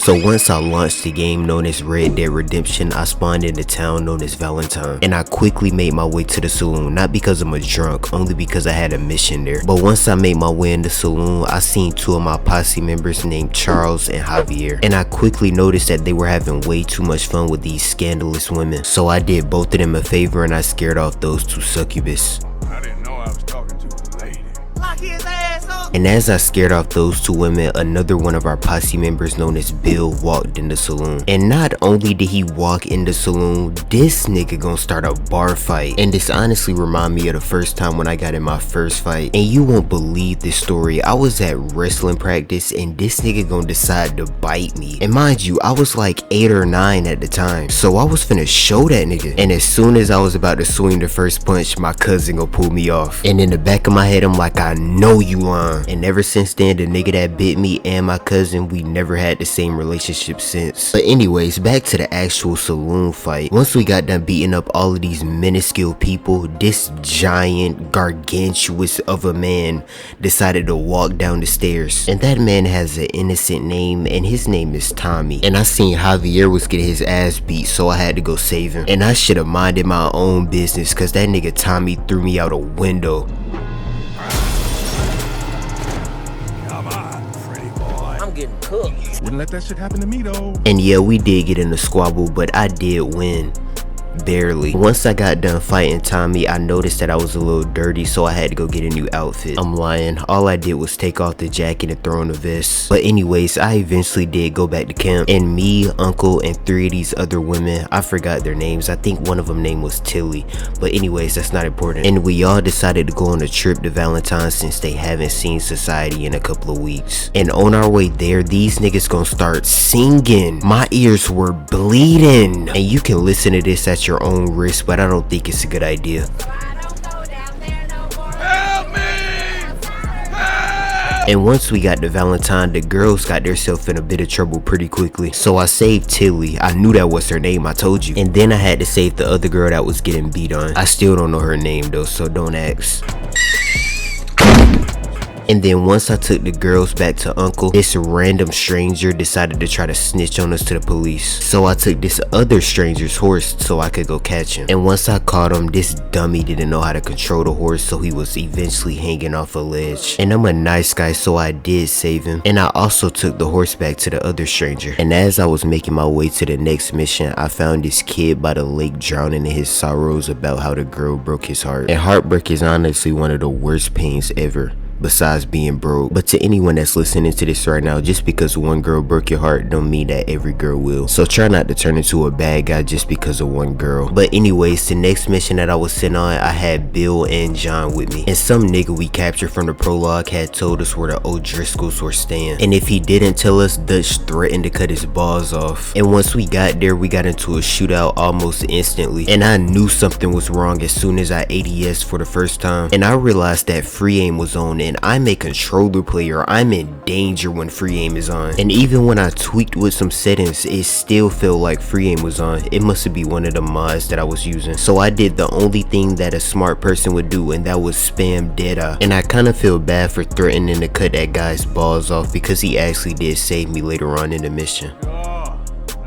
So once I launched the game known as Red Dead Redemption, I spawned in the town known as Valentine, and I quickly made my way to the saloon, not because I'm a drunk, only because I had a mission there. But once I made my way in the saloon, I seen two of my posse members named Charles and Javier, and I quickly noticed that they were having way too much fun with these scandalous women. So I did both of them a favor and I scared off those two succubus. I didn't know I was talking to a lady. Lock his ass up. And as I scared off those two women, another one of our posse members known as Bill walked in the saloon. And not only did he walk in the saloon, this nigga gonna start a bar fight. And this honestly remind me of the first time when I got in my first fight. And you won't believe this story. I was at wrestling practice and this nigga gonna decide to bite me. And mind you, I was like 8 or 9 at the time. So I was finna show that nigga. And as soon as I was about to swing the first punch, my cousin gonna pull me off. And in the back of my head, I'm like, I know you lying. And ever since then, the nigga that bit me and my cousin, we never had the same relationship since. But anyways, back to the actual saloon fight. Once we got done beating up all of these minuscule people, this giant, gargantuous of a man decided to walk down the stairs. And that man has an innocent name, and his name is Tommy. And I seen Javier was getting his ass beat, so I had to go save him. And I should have minded my own business, cause that nigga Tommy threw me out a window. I'm getting cooked. Wouldn't let that shit happen to me though. And yeah, we did get in a squabble, but I did win. Barely. Once I got done fighting Tommy, I noticed that I was a little dirty, so I had to go get a new outfit. I'm lying. All I did was take off the jacket and throw on a vest. But anyways, I eventually did go back to camp, and me, Uncle, and 3 of these other women, I forgot their names. I think one of them name was Tilly. But anyways, that's not important. And we all decided to go on a trip to Valentine since they haven't seen society in a couple of weeks. And on our way there, these niggas gonna start singing. My ears were bleeding. And you can listen to this at your own risk, but I don't think it's a good idea. Help me! Help! And once we got to Valentine, the girls got themselves in a bit of trouble pretty quickly. So I saved Tilly. I knew that was her name, I told you. And then I had to save the other girl that was getting beat on. I still don't know her name though, so don't ask. And then once I took the girls back to Uncle, this random stranger decided to try to snitch on us to the police. So I took this other stranger's horse so I could go catch him. And once I caught him, this dummy didn't know how to control the horse, so he was eventually hanging off a ledge. And I'm a nice guy, so I did save him. And I also took the horse back to the other stranger. And as I was making my way to the next mission, I found this kid by the lake drowning in his sorrows about how the girl broke his heart. And heartbreak is honestly one of the worst pains ever, besides being broke. But to anyone that's listening to this right now, just because one girl broke your heart don't mean that every girl will. So try not to turn into a bad guy just because of one girl. But anyways, the next mission that I was sent on, I had Bill and John with me. And some nigga we captured from the prologue had told us where the O'Driscolls were staying. And if he didn't tell us, Dutch threatened to cut his balls off. And once we got there, we got into a shootout almost instantly. And I knew something was wrong as soon as I ADS for the first time. And I realized that free aim was on, and I'm a controller player. I'm in danger when free aim is on. And even when I tweaked with some settings, it still felt like free aim was on. It must be one of the mods that I was using. So I did the only thing that a smart person would do, and that was spam Deadeye. And I kind of feel bad for threatening to cut that guy's balls off because he actually did save me later on in the mission. Oh,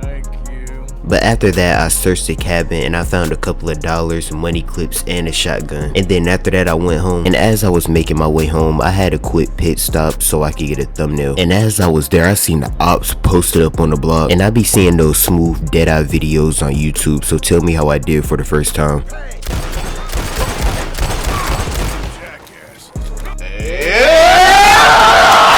thank you. But after that, I searched the cabin and I found a couple of dollars, money clips, and a shotgun. And then after that, I went home. And as I was making my way home, I had a quick pit stop so I could get a thumbnail. And as I was there, I seen the ops posted up on the block. And I be seeing those smooth Deadeye videos on YouTube, so tell me how I did for the first time.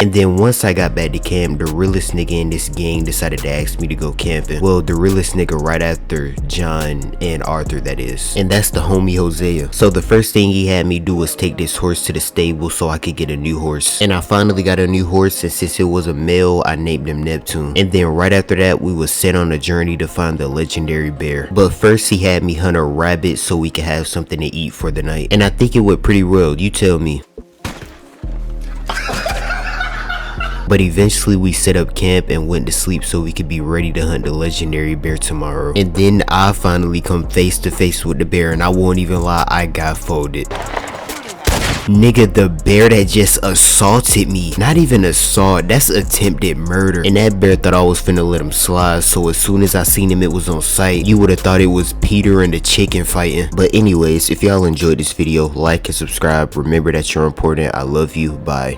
And then once I got back to camp, the realest nigga in this gang decided to ask me to go camping. Well, the realest nigga right after John and Arthur, that is. And that's the homie Hosea. So the first thing he had me do was take this horse to the stable so I could get a new horse. And I finally got a new horse, and since it was a male, I named him Neptune. And then right after that, we was set on a journey to find the legendary bear. But first he had me hunt a rabbit so we could have something to eat for the night. And I think it went pretty well, you tell me. But eventually we set up camp and went to sleep so we could be ready to hunt the legendary bear tomorrow. And then I finally come face to face with the bear, and I won't even lie, I got folded. Nigga, the bear that just assaulted me. Not even assault, that's attempted murder. And that bear thought I was finna let him slide, so as soon as I seen him, it was on sight. You would have thought it was Peter and the chicken fighting. But anyways, if y'all enjoyed this video, like and subscribe. Remember that you're important. I love you. Bye.